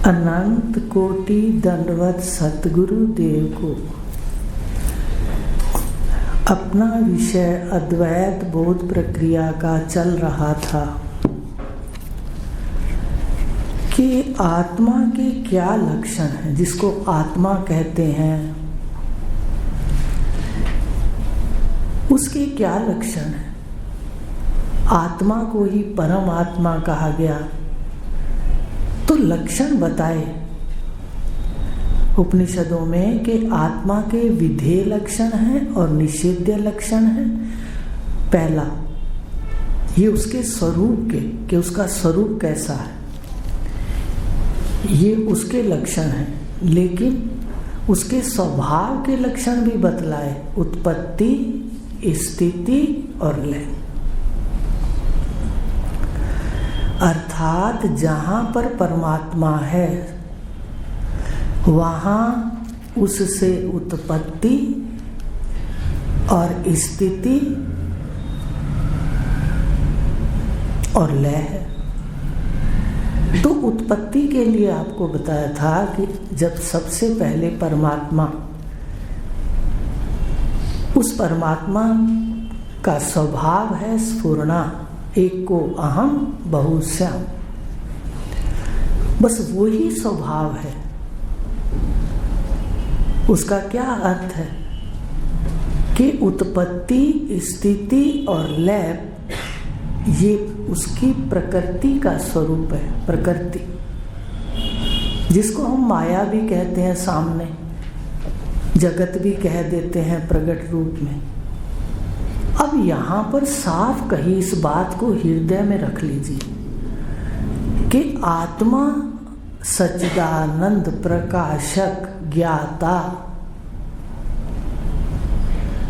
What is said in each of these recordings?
अनंत कोटि दंडवत सतगुरु देव को। अपना विषय अद्वैत बोध प्रक्रिया का चल रहा था कि आत्मा के क्या लक्षण हैं, जिसको आत्मा कहते हैं उसके क्या लक्षण हैं। आत्मा को ही परम आत्मा कहा गया, तो लक्षण बताए उपनिषदों में कि आत्मा के विधेय लक्षण हैं और निषेध्य लक्षण हैं। पहला ये उसके स्वरूप के कि उसका स्वरूप कैसा है, ये उसके लक्षण हैं। लेकिन उसके स्वभाव के लक्षण भी बतलाए, उत्पत्ति, स्थिति और लय। अर्थात जहाँ पर परमात्मा है वहाँ उससे उत्पत्ति और स्थिति और लय है। तो उत्पत्ति के लिए आपको बताया था कि जब सबसे पहले परमात्मा, उस परमात्मा का स्वभाव है स्फुरना, एक को अहम बहुश्याम, बस वही स्वभाव है। उसका क्या अर्थ है कि उत्पत्ति, स्थिति और लय ये उसकी प्रकृति का स्वरूप है। प्रकृति जिसको हम माया भी कहते हैं, सामने जगत भी कह देते हैं प्रकट रूप में। अब यहाँ पर साफ कही, इस बात को हृदय में रख लीजिए कि आत्मा सच्चिदानंद प्रकाशक ज्ञाता,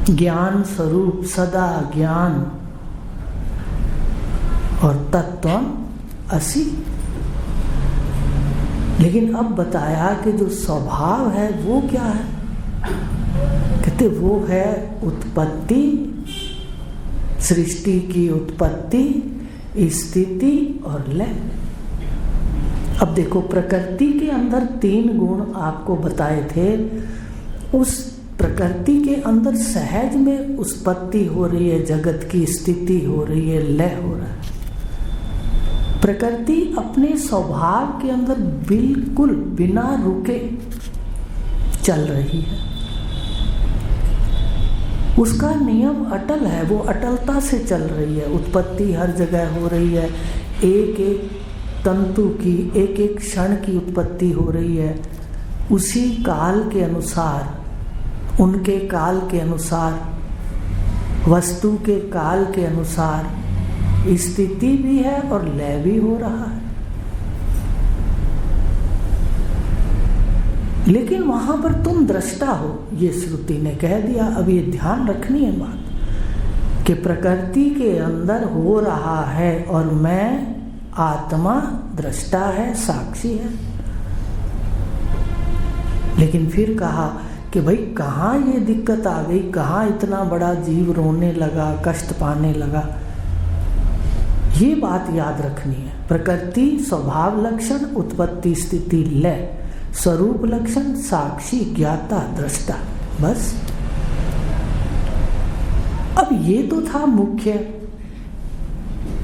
ज्ञान स्वरूप, सदा ज्ञान और तत्वम असि। लेकिन अब बताया कि जो स्वभाव है वो क्या है, कहते वो है उत्पत्ति, सृष्टि की उत्पत्ति, स्थिति और लय। अब देखो, प्रकृति के अंदर 3 गुण आपको बताए थे। उस प्रकृति के अंदर सहज में उत्पत्ति हो रही है, जगत की स्थिति हो रही है, लय हो रहा है। प्रकृति अपने स्वभाव के अंदर बिल्कुल बिना रुके चल रही है। उसका नियम अटल है, वो अटलता से चल रही है। उत्पत्ति हर जगह हो रही है, एक एक तंतु की, एक एक क्षण की उत्पत्ति हो रही है। उसी काल के अनुसार, उनके काल के अनुसार, वस्तु के काल के अनुसार स्थिति भी है और लय भी हो रहा है। लेकिन वहां पर तुम दृष्टा हो, ये श्रुति ने कह दिया। अब ये ध्यान रखनी है बात कि प्रकृति के अंदर हो रहा है और मैं आत्मा दृष्टा है, साक्षी है। लेकिन फिर कहा कि भाई कहाँ ये दिक्कत आ गई, कहाँ इतना बड़ा जीव रोने लगा, कष्ट पाने लगा। ये बात याद रखनी है। प्रकृति स्वभाव लक्षण, उत्पत्ति स्थिति लय, स्वरूप लक्षण साक्षी ज्ञाता दृष्टा, बस। अब ये तो था मुख्य।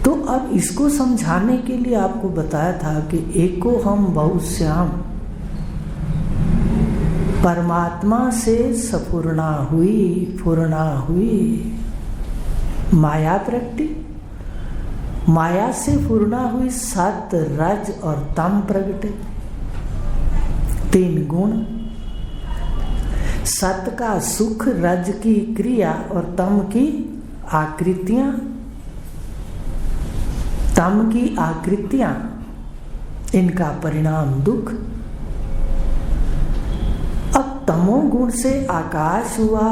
तो अब इसको समझाने के लिए आपको बताया था कि एको हम बहुश्याम, परमात्मा से सपूर्णा हुई, पूर्णा हुई माया प्रगटी, माया से पूर्णा हुई सत, रज और तम प्रगटे। 3 गुण, सत का सुख, रज की क्रिया और तम की आकृतियां। तम की आकृतियां, इनका परिणाम दुख। अब तमोगुण से आकाश हुआ,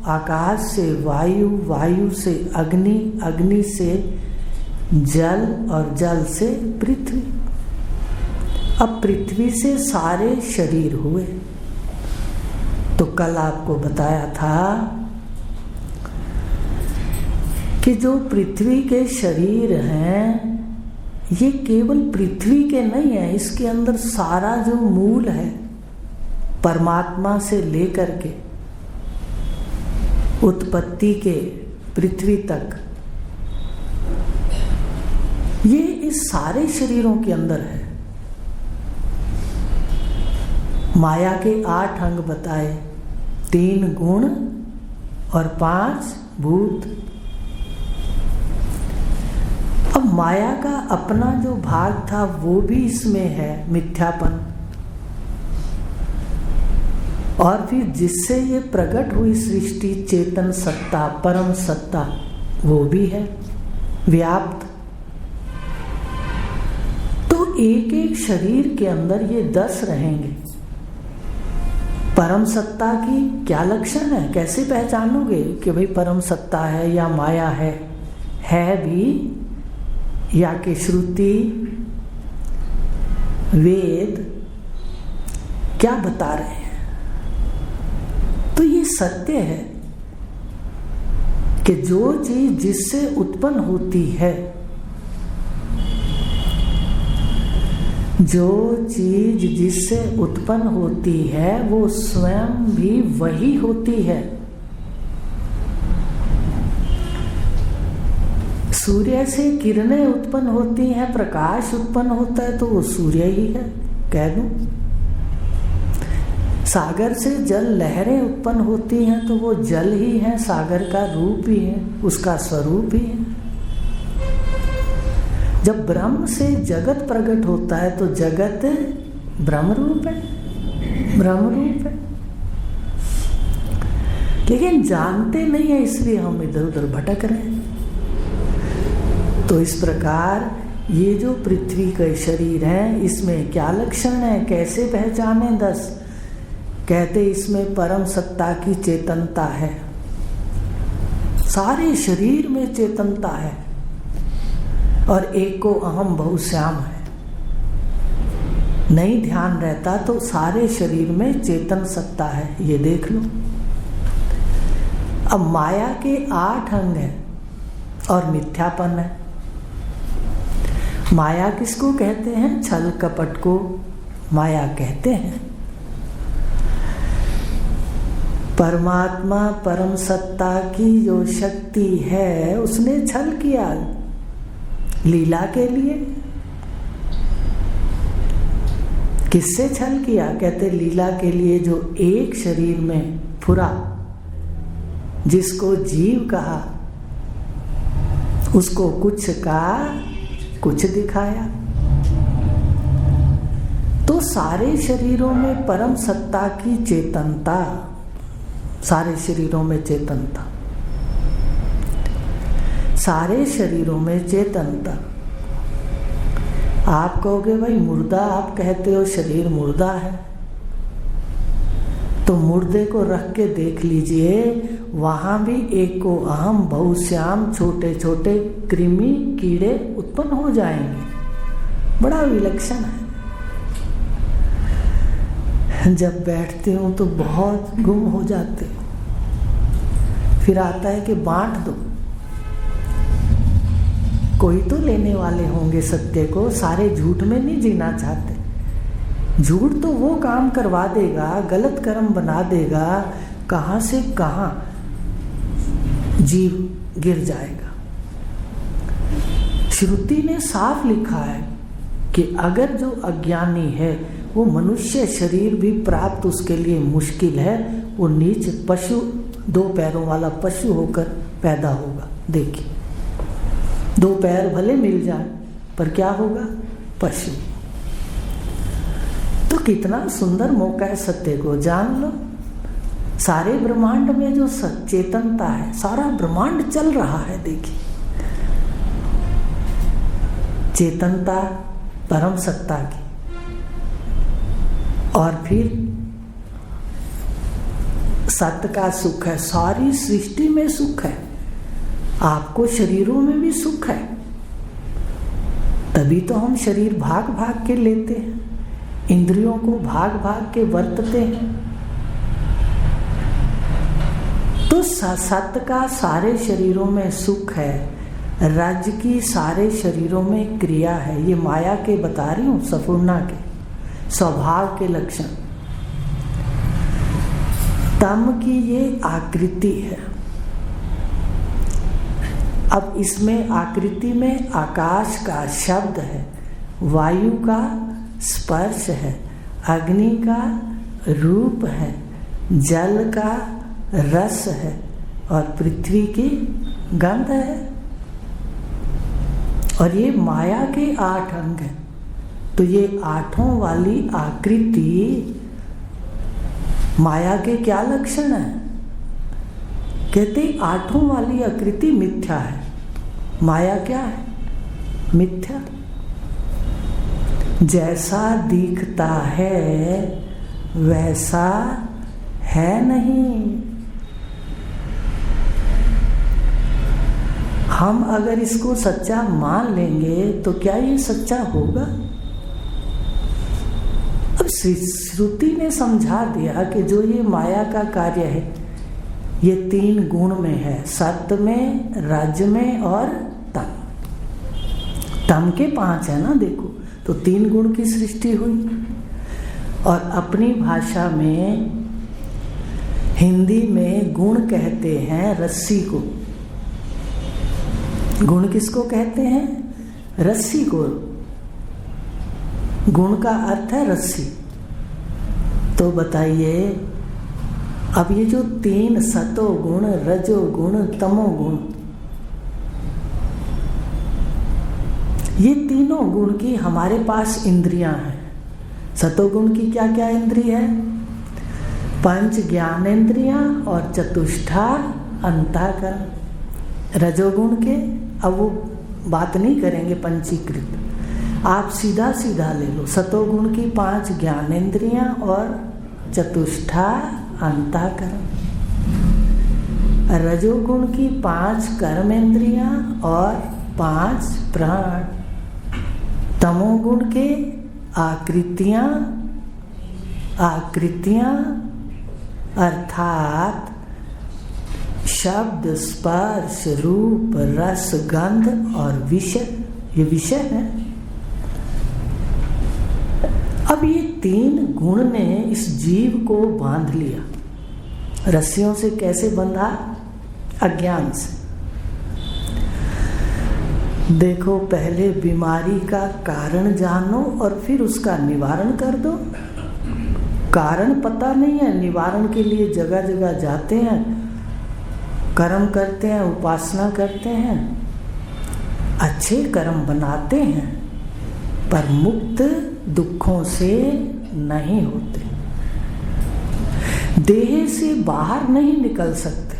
आकाश से वायु, वायु से अग्नि, अग्नि से जल और जल से पृथ्वी। अब पृथ्वी से सारे शरीर हुए। तो कल आपको बताया था कि जो पृथ्वी के शरीर हैं ये केवल पृथ्वी के नहीं है, इसके अंदर सारा जो मूल है परमात्मा से लेकर के उत्पत्ति के पृथ्वी तक, ये इस सारे शरीरों के अंदर है। माया के 8 अंग बताए, 3 गुण और 5 भूत। अब माया का अपना जो भाग था वो भी इसमें है, मिथ्यापन। और फिर जिससे ये प्रकट हुई सृष्टि, चेतन सत्ता, परम सत्ता, वो भी है व्याप्त। तो एक एक शरीर के अंदर ये 10 रहेंगे। परम सत्ता की क्या लक्षण है, कैसे पहचानोगे कि भाई परम सत्ता है या माया है भी, या कि श्रुति वेद क्या बता रहे हैं? तो ये सत्य है कि जो चीज जिससे उत्पन्न होती है, जो चीज जिससे उत्पन्न होती है वो स्वयं भी वही होती है। सूर्य से किरणें उत्पन्न होती हैं, प्रकाश उत्पन्न होता है तो वो सूर्य ही है, कह दूं। सागर से जल लहरें उत्पन्न होती हैं तो वो जल ही है, सागर का रूप ही है, उसका स्वरूप ही है। जब ब्रह्म से जगत प्रकट होता है तो जगत ब्रह्म रूप है, ब्रह्म रूप है। लेकिन जानते नहीं है, इसलिए हम इधर उधर भटक रहे हैं। तो इस प्रकार ये जो पृथ्वी के शरीर है, इसमें क्या लक्षण है, कैसे पहचाने 10? कहते इसमें परम सत्ता की चेतनता है, सारे शरीर में चेतनता है, और एको अहम बहुश्याम है। नहीं ध्यान रहता तो सारे शरीर में चेतन सत्ता है, ये देख लो। अब माया के 8 अंग हैं और मिथ्यापन है। माया किसको कहते हैं? छल कपट को माया कहते हैं। परमात्मा परम सत्ता की जो शक्ति है उसने छल किया लीला के लिए। किससे छल किया? कहते लीला के लिए जो एक शरीर में फुरा, जिसको जीव कहा, उसको कुछ का कुछ दिखाया। तो सारे शरीरों में परम सत्ता की चेतनता, सारे शरीरों में चेतनता, सारे शरीरों में चेतनता। आप कहोगे भाई मुर्दा, आप कहते हो शरीर मुर्दा है, तो मुर्दे को रख के देख लीजिए, वहां भी एको अहम बहुश्याम छोटे छोटे कृमि कीड़े उत्पन्न हो जाएंगे। बड़ा विलक्षण है। जब बैठते हो तो बहुत गुम हो जाते हो, फिर आता है कि बांट दो, कोई तो लेने वाले होंगे सत्य को। सारे झूठ में नहीं जीना चाहते। झूठ तो वो काम करवा देगा, गलत कर्म बना देगा, कहां से कहां जीव गिर जाएगा। श्रुति ने साफ लिखा है कि अगर जो अज्ञानी है वो मनुष्य शरीर भी प्राप्त उसके लिए मुश्किल है, वो नीच पशु, 2 पैरों वाला पशु होकर पैदा होगा। देखिए, 2 पैर भले मिल जाए पर क्या होगा? पशु। तो कितना सुंदर मौका है, सत्य को जान लो। सारे ब्रह्मांड में जो चेतनता है, सारा ब्रह्मांड चल रहा है। देखिए, चेतनता परम सत्ता की, और फिर सत्य का सुख है। सारी सृष्टि में सुख है, आपको शरीरों में भी सुख है। तभी तो हम शरीर भाग भाग के लेते हैं, इंद्रियों को भाग भाग के वर्तते हैं। तो सत्य का सारे शरीरों में सुख है। राज्य की सारे शरीरों में क्रिया है। ये माया के बता रही हूँ, सपूर्णा के स्वभाव के लक्षण। तम की ये आकृति है। अब इसमें आकृति में आकाश का शब्द है, वायु का स्पर्श है, अग्नि का रूप है, जल का रस है और पृथ्वी की गंध है। और ये माया के 8 अंग हैं। तो ये 8 वाली आकृति माया के क्या लक्षण है? कहते 8 वाली आकृति मिथ्या है। माया क्या है? मिथ्या। जैसा दिखता है वैसा है नहीं। हम अगर इसको सच्चा मान लेंगे तो क्या ये सच्चा होगा? अब श्रुति ने समझा दिया कि जो ये माया का कार्य है ये 3 गुण में है, सत्य में, रज में और तम। तम के 5 है ना, देखो तो 3 गुण की सृष्टि हुई। और अपनी भाषा में हिंदी में गुण कहते हैं रस्सी को। गुण किसको कहते हैं? रस्सी को। गुण का अर्थ है रस्सी। तो बताइए, अब ये जो 3 सतो गुण, रजो गुण, तमो गुण, ये तीनों गुण की हमारे पास इंद्रियां हैं। सतोगुण की क्या क्या इंद्रिय है? 5 ज्ञानेंद्रियां और चतुष्ठा अंतःकरण। रजोगुण के अब वो बात नहीं करेंगे पंचीकृत, आप सीधा सीधा ले लो। सतोगुण की 5 ज्ञानेंद्रियां और चतुष्ठा अंतःकरण। रजोगुण की 5 कर्मेंद्रियां और 5 प्राण। तमोगुण के आकृतियां अर्थात शब्द, स्पर्श, रूप, रस, गंध और विषय, ये विषय है। अब ये 3 गुण ने इस जीव को बांध लिया। रस्सियों से कैसे बंधा? अज्ञान से। देखो, पहले बीमारी का कारण जानो और फिर उसका निवारण कर दो। कारण पता नहीं है, निवारण के लिए जगह जगह जाते हैं, कर्म करते हैं, उपासना करते हैं, अच्छे कर्म बनाते हैं, पर मुक्त दुखों से नहीं होते, देह से बाहर नहीं निकल सकते,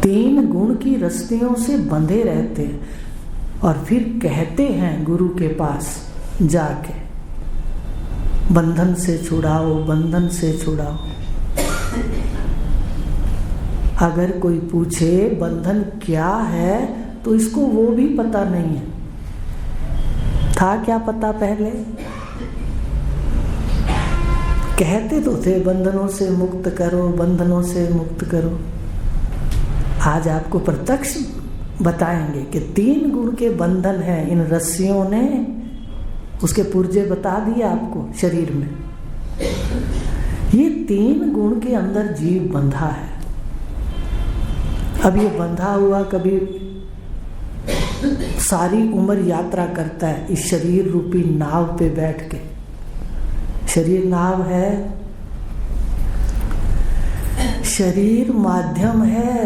3 गुण की रस्सियों से बंधे रहते हैं। और फिर कहते हैं गुरु के पास जाके, बंधन से छुड़ाओ, बंधन से छुड़ाओ। अगर कोई पूछे बंधन क्या है तो इसको वो भी पता नहीं है। था क्या पता पहले? कहते तो थे बंधनों से मुक्त करो, बंधनों से मुक्त करो। आज आपको प्रत्यक्ष बताएंगे कि 3 गुण के बंधन हैं इन रस्सियों ने। उसके पुर्जे बता दिए आपको शरीर में। ये 3 गुण के अंदर जीव बंधा है। अब ये बंधा हुआ कभी सारी उम्र यात्रा करता है इस शरीर रूपी नाव पे बैठ के। शरीर नाव है, शरीर माध्यम है,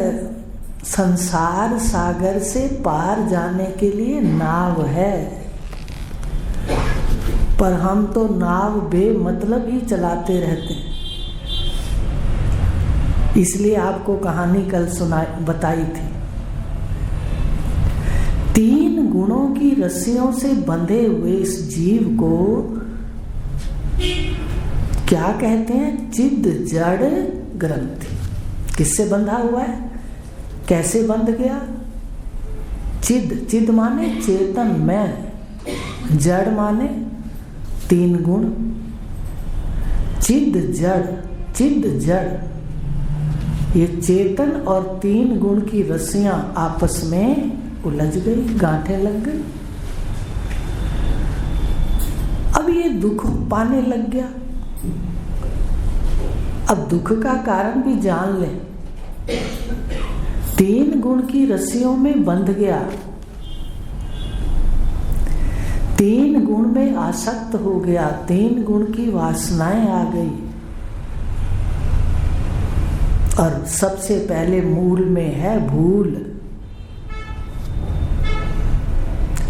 संसार सागर से पार जाने के लिए नाव है। पर हम तो नाव बेमतलब ही चलाते रहते हैं। इसलिए आपको कहानी कल बताई थी। 3 गुणों की रस्सियों से बंधे हुए इस जीव को क्या कहते हैं? चिद जड़ ग्रंथि। किससे बंधा हुआ है? कैसे बंध गया? चिद माने चेतन में, जड़ माने 3 गुण। चिद जड़, ये चेतन और 3 गुण की रस्सियां आपस में उलझ गई, गांठें लग गई। अब ये दुख पाने लग गया। अब दुख का कारण भी जान ले। 3 गुण की रस्सियों में बंध गया, 3 गुण में आसक्त हो गया, 3 गुण की वासनाएं आ गई। और सबसे पहले मूल में है भूल।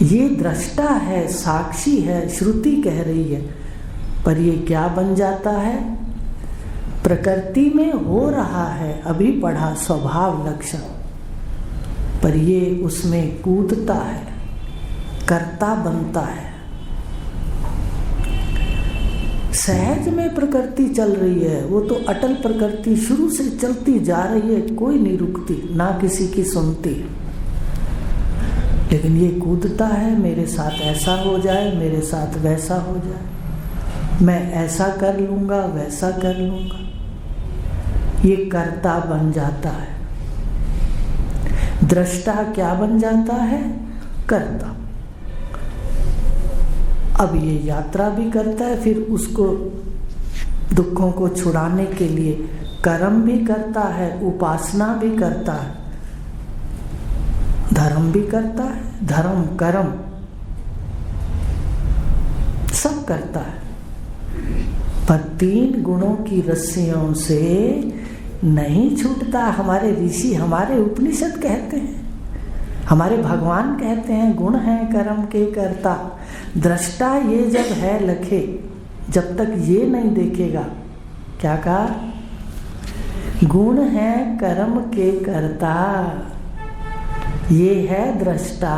ये दृष्टा है, साक्षी है, श्रुति कह रही है, पर ये क्या बन जाता है? प्रकृति में हो रहा है, अभी पढ़ा स्वभाव लक्षण, पर ये उसमें कूदता है, कर्ता बनता है। सहज में प्रकृति चल रही है, वो तो अटल प्रकृति शुरू से चलती जा रही है, कोई नहीं रुकती, ना किसी की सुनती। लेकिन ये कूदता है, मेरे साथ ऐसा हो जाए, मेरे साथ वैसा हो जाए, मैं ऐसा कर लूंगा, वैसा कर लूंगा। ये कर्ता बन जाता है। दृष्टा क्या बन जाता है? कर्ता। अब ये यात्रा भी करता है, फिर उसको दुखों को छुड़ाने के लिए कर्म भी करता है, उपासना भी करता है, धर्म भी करता है, धर्म कर्म सब करता है। पर 3 गुणों की रस्सियों से नहीं छूटता। हमारे ऋषि, हमारे उपनिषद कहते हैं, हमारे भगवान कहते हैं, गुण है कर्म के कर्ता। दृष्टा ये जब है लखे, जब तक ये नहीं देखेगा, क्या कहा? गुण है कर्म के कर्ता, ये है दृष्टा।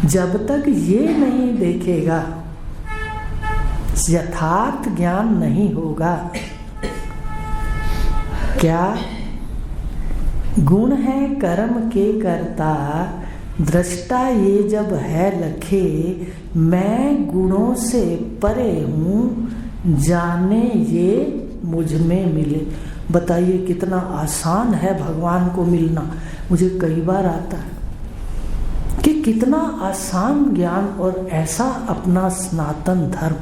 जब तक ये नहीं देखेगा, यथार्थ ज्ञान नहीं होगा। क्या? गुण है कर्म के कर्ता, दृष्टा ये जब है लखे, मैं गुणों से परे हूँ, जाने ये मुझ में मिले। बताइए कितना आसान है भगवान को मिलना। मुझे कई बार आता है कि कितना आसान ज्ञान, और ऐसा अपना सनातन धर्म,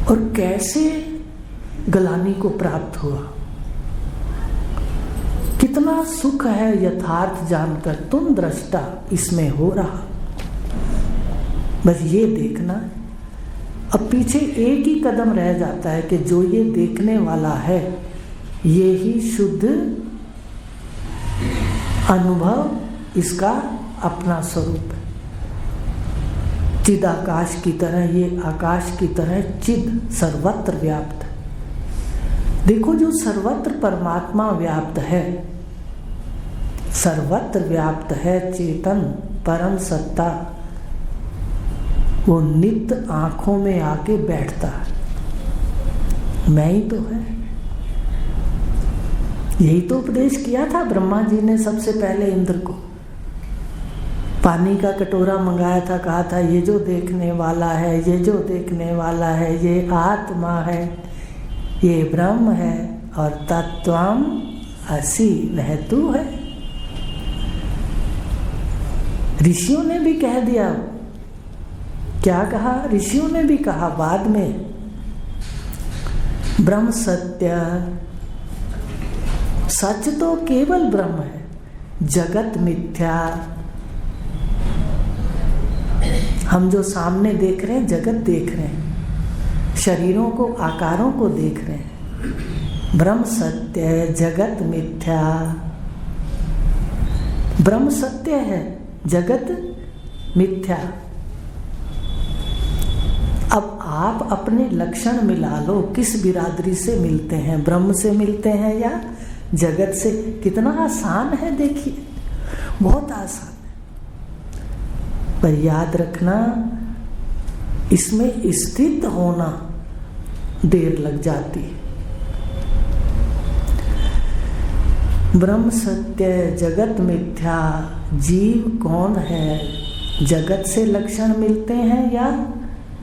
और कैसे गलानी को प्राप्त हुआ। कितना सुख है यथार्थ जानकर, तुम दृष्टा इसमें हो रहा, बस ये देखना है। अब पीछे एक ही कदम रह जाता है कि जो ये देखने वाला है, ये ही शुद्ध अनुभव इसका अपना स्वरूप है। चिदाकाश की तरह, ये आकाश की तरह चिद सर्वत्र व्याप्त है। देखो, जो सर्वत्र परमात्मा व्याप्त है, सर्वत्र व्याप्त है चेतन परम सत्ता, वो नित्य आंखों में आके बैठता है। मैं ही तो है। यही तो उपदेश किया था ब्रह्मा जी ने सबसे पहले इंद्र को। पानी का कटोरा मंगाया था, कहा था ये जो देखने वाला है, ये जो देखने वाला है, ये आत्मा है, ये ब्रह्म है, और तत्वम असि, वह तू है। ऋषियों ने भी कह दिया। क्या कहा? ऋषियों ने भी कहा बाद में, ब्रह्म सत्य, सच तो केवल ब्रह्म है, जगत मिथ्या। हम जो सामने देख रहे हैं, जगत देख रहे हैं, शरीरों को, आकारों को देख रहे हैं। ब्रह्म सत्य है, जगत मिथ्या। ब्रह्म सत्य है, जगत मिथ्या। अब आप अपने लक्षण मिला लो, किस बिरादरी से मिलते हैं? ब्रह्म से मिलते हैं या जगत से? कितना आसान है, देखिए, बहुत आसान है। पर याद रखना, इसमें स्थित होना देर लग जाती है। ब्रह्म सत्य, जगत मिथ्या। जीव कौन है? जगत से लक्षण मिलते हैं या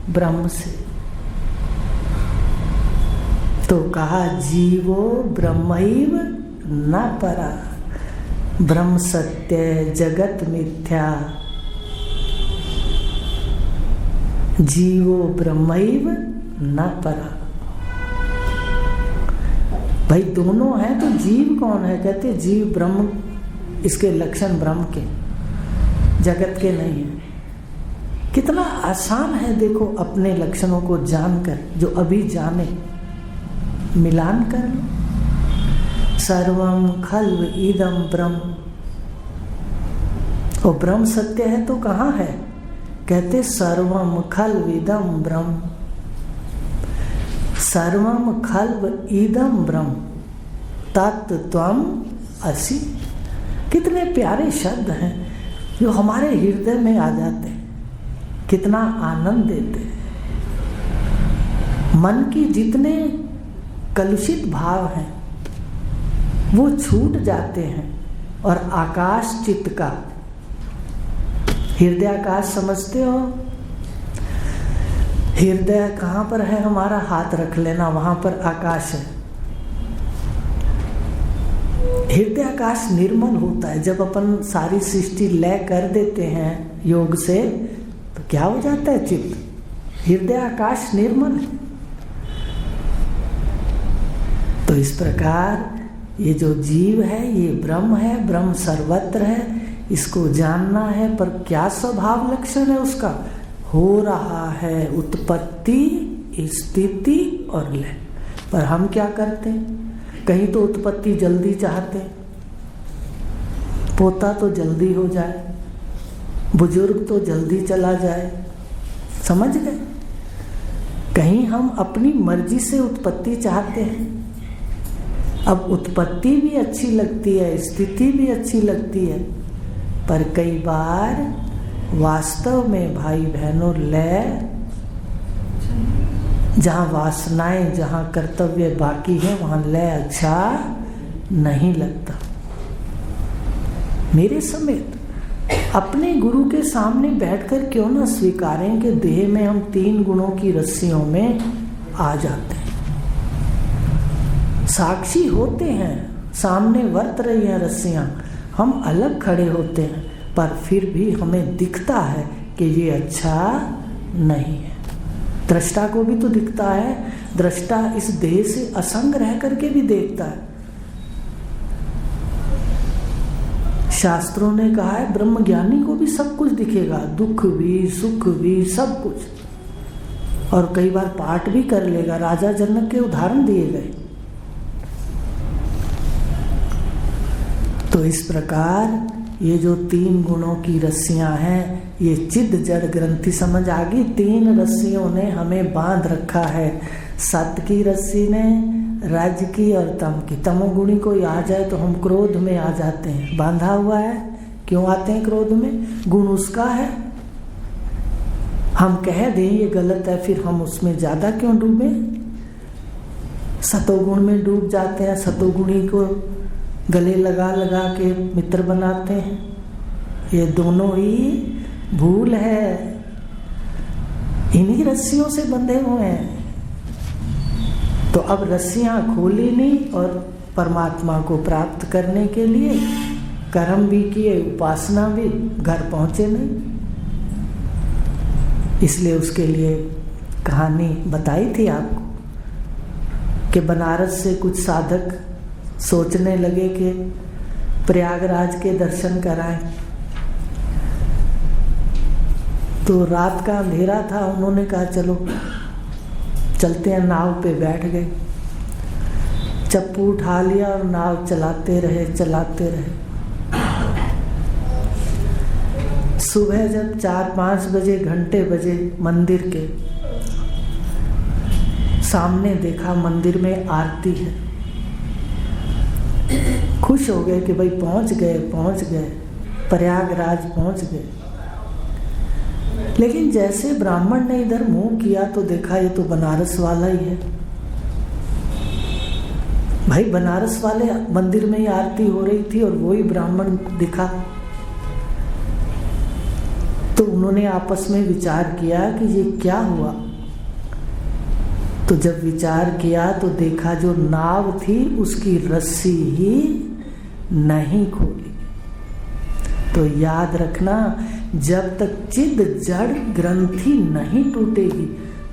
ब्रह्म से? तो कहा जीवो ब्रह्मैव न परा। ब्रह्म सत्य जगत मिथ्या, जीवो ब्रह्मैव न परा। भाई दोनों हैं तो जीव कौन है? कहते जीव ब्रह्म, इसके लक्षण ब्रह्म के, जगत के नहीं है। कितना आसान है देखो, अपने लक्षणों को जानकर, जो अभी जाने मिलान कर लो। सर्वम खल्व इदम ब्रह्म, और ब्रह्म सत्य है तो कहाँ है? कहते सर्वम खल्व इदम ब्रह्म, सर्वम खल्व इदम ब्रह्म तत्त्वम असि। कितने प्यारे शब्द हैं जो हमारे हृदय में आ जाते हैं, कितना आनंद देते हैं। मन की जितने कलुषित भाव हैं वो छूट जाते हैं, और आकाश चित्त का, हृदय आकाश समझते हो? हृदय कहाँ पर है हमारा? हाथ रख लेना, वहां पर आकाश है। हृदय आकाश निर्मल होता है। जब अपन सारी सृष्टि लय कर देते हैं योग से, तो क्या हो जाता है? चित्त, हृदय आकाश निर्मल है। तो इस प्रकार ये जो जीव है ये ब्रह्म है, ब्रह्म सर्वत्र है, इसको जानना है। पर क्या स्वभाव लक्षण है उसका? हो रहा है उत्पत्ति स्थिति और लय। पर हम क्या करते हैं? कहीं तो उत्पत्ति जल्दी चाहते हैं, पोता तो जल्दी हो जाए, बुजुर्ग तो जल्दी चला जाए, समझ गए? कहीं हम अपनी मर्जी से उत्पत्ति चाहते हैं। अब उत्पत्ति भी अच्छी लगती है, स्थिति भी अच्छी लगती है, पर कई बार वास्तव में भाई बहनों लय, जहाँ वासनाएं, जहाँ कर्तव्य बाकी है, वहाँ लय अच्छा नहीं लगता। मेरे समेत अपने गुरु के सामने बैठकर क्यों ना स्वीकारें कि देह में हम 3 गुणों की रस्सियों में आ जाते हैं। साक्षी होते हैं, सामने वर्त रही हैं रस्सियां, हम अलग खड़े होते हैं, पर फिर भी हमें दिखता है कि ये अच्छा नहीं है। दृष्टा को भी तो दिखता है, दृष्टा इस देह से असंग रह करके भी देखता है। शास्त्रों ने कहा है ब्रह्मज्ञानी को भी सब कुछ दिखेगा, दुख भी सुख भी सब कुछ, और कई बार पाठ भी कर लेगा। राजा जनक के उदाहरण दिए गए। तो इस प्रकार ये जो 3 गुणों की रस्सियां हैं, ये चिद जड़ ग्रंथि समझ आ गई। 3 रस्सियों ने हमें बांध रखा है। सत्य की रस्सी ने, रज की और तम की। तमोगुणी कोई आ जाए तो हम क्रोध में आ जाते हैं, बांधा हुआ है। क्यों आते हैं क्रोध में? गुण उसका है। हम कह दें ये गलत है, फिर हम उसमें ज्यादा क्यों डूबे? सतोगुण में डूब जाते हैं, सतोगुणी को गले लगा लगा के मित्र बनाते हैं। ये दोनों ही भूल है, इन्हीं रस्सियों से बंधे हुए हैं। तो अब रस्सियां खोली नहीं, और परमात्मा को प्राप्त करने के लिए कर्म भी किए, उपासना भी, घर पहुंचे नहीं। इसलिए उसके लिए कहानी बताई थी आपको कि बनारस से कुछ साधक सोचने लगे कि प्रयागराज के दर्शन कराएं। तो रात का अंधेरा था, उन्होंने कहा चलो चलते हैं। नाव पे बैठ गए, चप्पू उठा लिया और नाव चलाते रहे। सुबह जब 4-5 बजे घंटे बजे, मंदिर के सामने देखा मंदिर में आरती है। खुश हो गए कि भाई पहुंच गए, प्रयागराज पहुंच गए। लेकिन जैसे ब्राह्मण ने इधर मुंह किया तो देखा ये तो बनारस वाला ही है। भाई बनारस वाले मंदिर में ही आरती हो रही थी और वही ब्राह्मण दिखा। तो उन्होंने आपस में विचार किया कि ये क्या हुआ। तो जब विचार किया तो देखा जो नाव थी उसकी रस्सी ही नहीं खोली। तो याद रखना, जब तक चिद जड़ ग्रंथि नहीं टूटेगी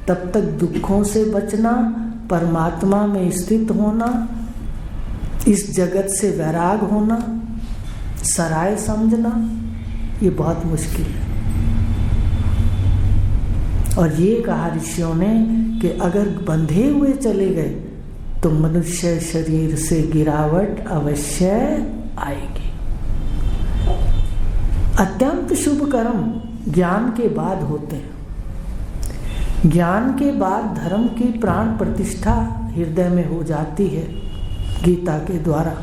तब तक दुखों से बचना, परमात्मा में स्थित होना, इस जगत से वैराग होना, सराय समझना, ये बहुत मुश्किल है। और ये कहा ऋषियों ने कि अगर बंधे हुए चले गए तो मनुष्य शरीर से गिरावट अवश्य आएगी। अत्यंत शुभ कर्म ज्ञान के बाद होते हैं। ज्ञान के बाद धर्म की प्राण प्रतिष्ठा हृदय में हो जाती है। गीता के द्वारा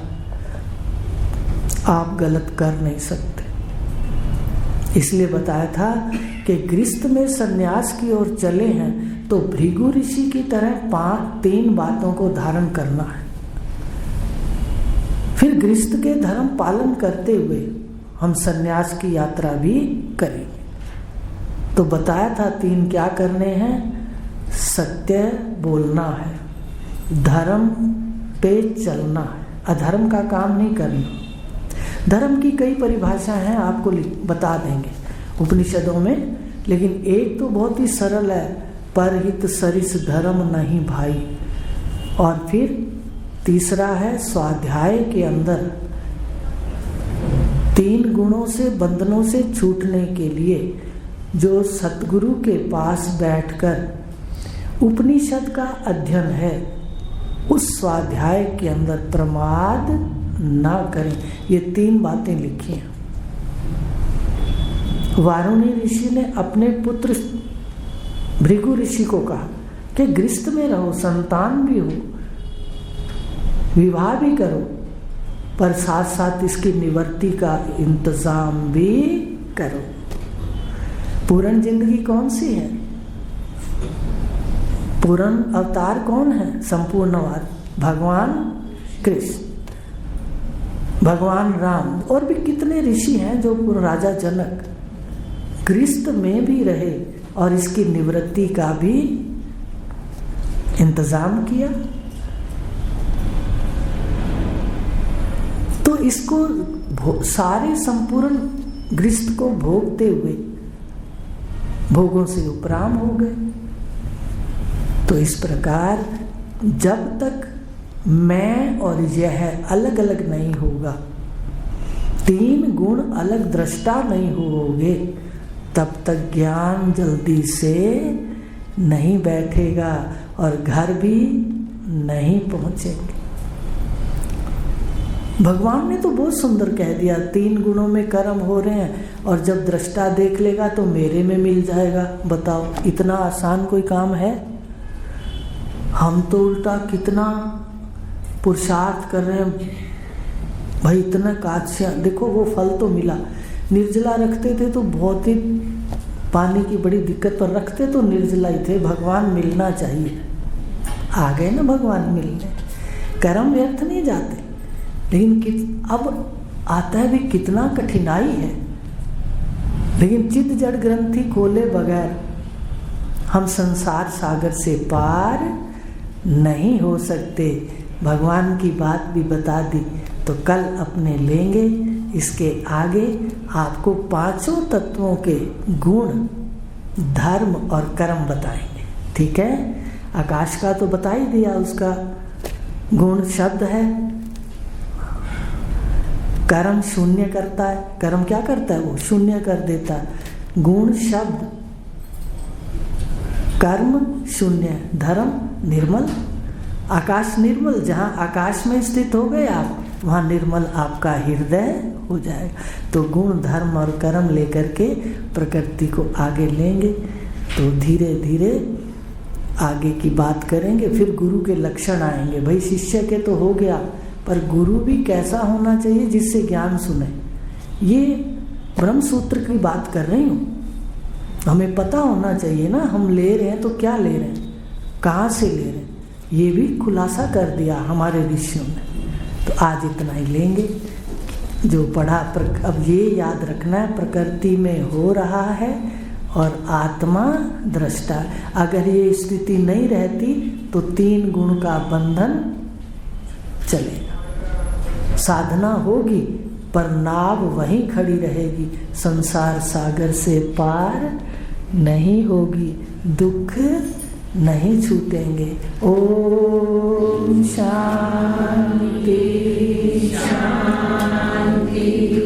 आप गलत कर नहीं सकते। इसलिए बताया था कि गृहस्थ में सन्यास की ओर चले हैं तो भृगु ऋषि की तरह 3 बातों को धारण करना है। फिर गृहस्थ के धर्म पालन करते हुए हम सन्यास की यात्रा भी करेंगे। तो बताया था 3 क्या करने हैं। सत्य बोलना है, धर्म पे चलना है, अधर्म का काम नहीं करना। धर्म की कई परिभाषाएं हैं, आपको बता देंगे उपनिषदों में, लेकिन एक तो बहुत ही सरल है, परहित सरिस धर्म नहीं भाई। और फिर तीसरा है स्वाध्याय के अंदर 3 गुणों से बंधनों से छूटने के लिए जो सतगुरु के पास बैठकर उपनिषद का अध्ययन है, उस स्वाध्याय के अंदर प्रमाद ना करें। ये 3 बातें लिखी हैं। वारुणी ऋषि ने अपने पुत्र भृगु ऋषि को कहा कि गृहस्थ में रहो, संतान भी हो, विवाह भी करो, पर साथ साथ इसकी निवृत्ति का इंतजाम भी करो। पूर्ण जिंदगी कौन सी है? पूर्ण अवतार कौन है? संपूर्णवाद भगवान कृष्ण, भगवान राम, और भी कितने ऋषि हैं जो राजा जनक गृहस्थ में भी रहे और इसकी निवृत्ति का भी इंतजाम किया। तो इसको सारे संपूर्ण गृहस्थ को भोगते हुए भोगों से उपराम हो गए। तो इस प्रकार जब तक मैं और यह अलग अलग नहीं होगा, 3 गुण अलग दृष्टा नहीं होगे, तब तक ज्ञान जल्दी से नहीं बैठेगा और घर भी नहीं पहुंचेंगे। भगवान ने तो बहुत सुंदर कह दिया, 3 गुणों में कर्म हो रहे हैं और जब दृष्टा देख लेगा तो मेरे में मिल जाएगा। बताओ, इतना आसान कोई काम है? हम तो उल्टा कितना पुरुषार्थ कर रहे हैं भाई, इतना काश्या। देखो वो फल तो मिला। निर्जला रखते थे तो बहुत ही पानी की बड़ी दिक्कत, पर रखते तो निर्जला ही थे। भगवान मिलना चाहिए, आ गए ना भगवान मिलने। कर्म व्यर्थ नहीं जाते, लेकिन अब आता है भी कितना कठिनाई है। लेकिन चित्त जड़ ग्रंथि खोले बगैर हम संसार सागर से पार नहीं हो सकते। भगवान की बात भी बता दी, तो कल अपने लेंगे इसके आगे आपको 5 तत्वों के गुण, धर्म और कर्म बताएंगे। ठीक है, आकाश का तो बता ही दिया, उसका गुण शब्द है। कर्म शून्य करता है, कर्म क्या करता है? वो शून्य कर देता है। गुण शब्द, कर्म शून्य, धर्म निर्मल, आकाश निर्मल। जहाँ आकाश में स्थित हो गए आप, वहाँ निर्मल आपका हृदय हो जाएगा। तो गुण, धर्म और कर्म लेकर के प्रकृति को आगे लेंगे, तो धीरे धीरे आगे की बात करेंगे। फिर गुरु के लक्षण आएंगे। भाई शिष्य के तो हो गया, पर गुरु भी कैसा होना चाहिए जिससे ज्ञान सुने। ये ब्रह्म सूत्र की बात कर रही हूँ। हमें पता होना चाहिए ना, हम ले रहे हैं तो क्या ले रहे हैं, कहाँ से ले रहे हैं, ये भी खुलासा कर दिया हमारे ऋषियों ने। तो आज इतना ही लेंगे जो पढ़ा। अब ये याद रखना है, प्रकृति में हो रहा है और आत्मा दृष्टा। अगर ये स्थिति नहीं रहती तो 3 गुण का बंधन चलेगा। साधना होगी पर नाव वहीं खड़ी रहेगी, संसार सागर से पार नहीं होगी, दुख नहीं छूटेंगे। ओम शांति शांति।